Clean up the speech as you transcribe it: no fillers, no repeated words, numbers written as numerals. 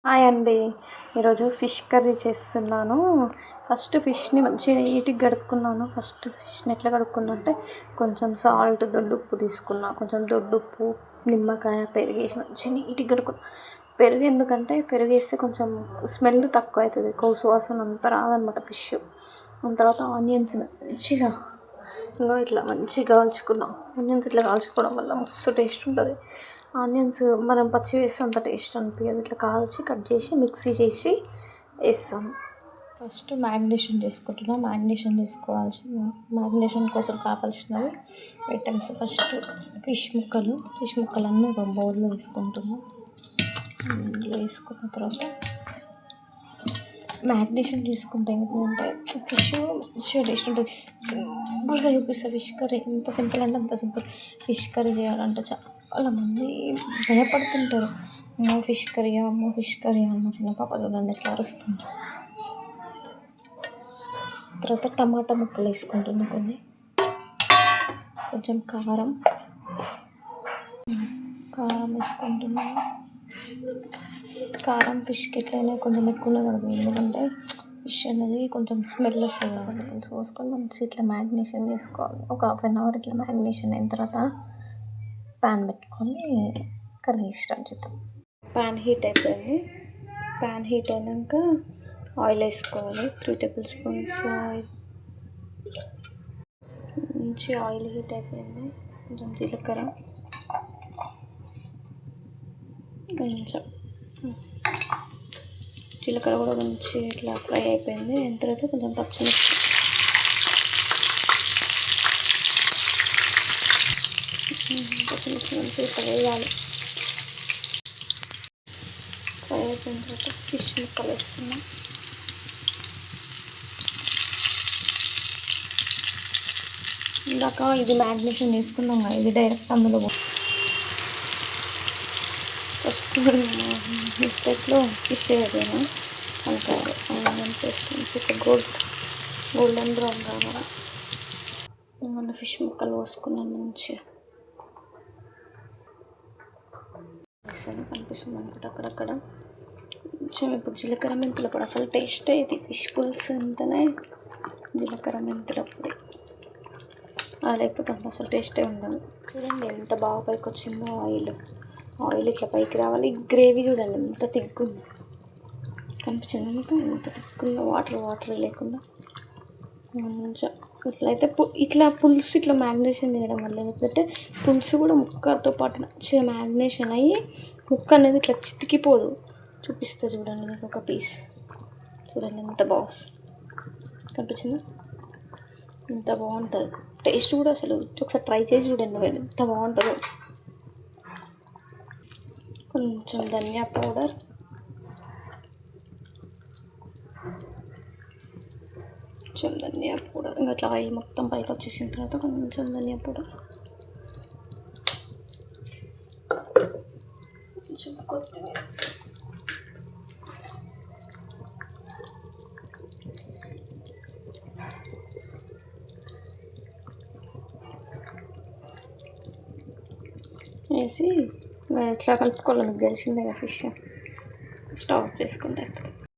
Hi అండి. ఈరోజు fish curry చేస్తున్నాను. ఫస్ట్ ఫిష్ని మంచిగా నీట్గా కడుక్కున్నాను. ఫస్ట్ ఫిష్ని ఎట్లా కడుక్కున్నా అంటే కొంచెం సాల్ట్, దొడ్డుప్పు తీసుకున్నా. కొంచెం దొడ్డుప్పు, నిమ్మకాయ, పెరుగేసి మంచిగా నీట్గా కడుక్కున్నా. పెరుగు ఎందుకంటే పెరుగు వేస్తే కొంచెం స్మెల్ తక్కువ అవుతుంది, సువాసన అంతా రాదనమాట ఫిష్. దాని తర్వాత ఆనియన్స్ మంచిగా ఇట్లా మంచిగా కాల్చుకున్నాం. ఆనియన్స్ ఇట్లా కాల్చుకోవడం వల్ల మస్తు టేస్ట్ ఉంటుంది. ఆనియన్స్ మనం పచ్చి వేస్తే అంత టేస్ట్ అనిపించదు. ఇట్లా కాల్చి కట్ చేసి మిక్సీ చేసి వేస్తాము. ఫస్ట్ మ్యారినేషన్ చేసుకుంటున్నాం. మ్యారినేషన్ కోసం కావాల్సినవి ఐటమ్స్. ఫస్ట్ ఫిష్ ముక్కలన్నీ ఒక బౌల్లో వేసుకుంటున్నాం. ఇందులో వేసుకున్న తర్వాత మ్యారినేషన్ చేసుకుంటే ఏమిటంటే ఫిష్ మంచిగా టేస్ట్ ఉంటుంది. సింపుల్గా చూపిస్తా ఫిష్ కర్రీ. ఎంత సింపుల్ అంటే అంత సింపుల్. ఫిష్ కర్రీ చేయాలంటే చాలామంది భయపడుతుంటారు. అమ్మో ఫిష్ కర్రీ అమ్మ చిన్న పాప చూడండి ఎట్లా అరుస్తుంది. తర్వాత టమాటా ముక్కలు వేసుకుంటున్నా. కొంచెం కారం వేసుకుంటున్నాను. కారం ఫిష్కి ఎట్లయినా కొంచెం ఎక్కువనే పడుతుంది, ఎందుకంటే ఫిష్ అనేది కొంచెం స్మెల్ వస్తుంది కాబట్టి. పులుసు పోసుకొని మంచిగా ఇట్లా మ్యారినేషన్ చేసుకోవాలి. ఒక ½ గంట ఇట్లా మ్యారినేషన్ అయిన తర్వాత ప్యాన్ పెట్టుకొని కర్రీ స్టార్ట్ చేద్దాం. ప్యాన్ హీట్ అయిపోయింది. ప్యాన్ హీట్ అయినాక ఆయిల్ వేసుకోవాలి. 3 టేబుల్ స్పూన్స్ ఆయిల్. మంచి ఆయిల్ హీట్ అయిపోయింది. కొంచెం జీలకర్ర, జీలకర్ర కూడా మంచి ఇట్లా ఫ్రై అయిపోయింది. అయిన తర్వాత కొంచెం పచ్చిమిర్చి, మంచిగా ఇట్లా వేయాలి. ఫ్రై అయిపోయిన తర్వాత ఫిష్ ముక్కలు వేస్తున్నాం. ఇందాక ఇది మ్యారినేషన్ చేసుకున్నాం కదా, ఇది డైరెక్ట్ అందులో ఫస్ట్ మిస్టేక్లో ఫిష్ వేయలేను. వంకాయలు ఆనియన్ పేస్ట్ మంచిగా గోల్డెన్ బ్రౌన్ రావాలి. మన ఫిష్ ముక్కలు పోసుకున్నాను మంచిగా. కనిపిస్తుంది అనుకుంటా అక్కడక్కడ. కొంచెం ఇప్పుడు జీలకర్ర మెంతుల పొడి. అసలు టేస్టే ఇది ఫిష్ పులుసు అంటేనే జీలకర్ర మెంతుల పొడి. లేకపోతే అసలు టేస్టే ఉండదు. చూడండి ఎంత బాగా పైకి వచ్చిందో ఆయిల్ ఇట్లా పైకి రావాలి. గ్రేవీ చూడండి ఎంత తిగ్గుంది, కనిపించింది మీకు? ఎంత తిగ్గుందో, వాటర్ లేకుండా మంచిగా. ఇట్లయితే ఇట్లా పులుసు ఇట్లా మ్యారినేషన్ చేయడం వల్ల ఏంటంటే పులుసు కూడా ముక్కతో పాటు మంచిగా మ్యారినేషన్ అయ్యి ముక్క అనేది ఇట్లా చితికిపోదు. చూపిస్తా చూడండి మీకు ఒక పీస్. చూడండి ఎంత బాగుంది, కనిపించిందా? ఎంత బాగుంటుంది టేస్ట్ కూడా. అసలు ఒకసారి ట్రై చేసి చూడండి ఎంత బాగుంటుందో. కొంచెం ధనియా పౌడర్, ఇంకా అట్లా ఆయిల్ మొత్తం పైకి వచ్చేసిన తర్వాత కొంచెం ధనియా పౌడర్, కొంచెం కొత్తిమీర, వేసి ఎట్లా కలుపుకోవాలి మీకు తెలిసిందే కదా. ఫిష్ స్టవ్ ఆఫ్ చేసుకుంటే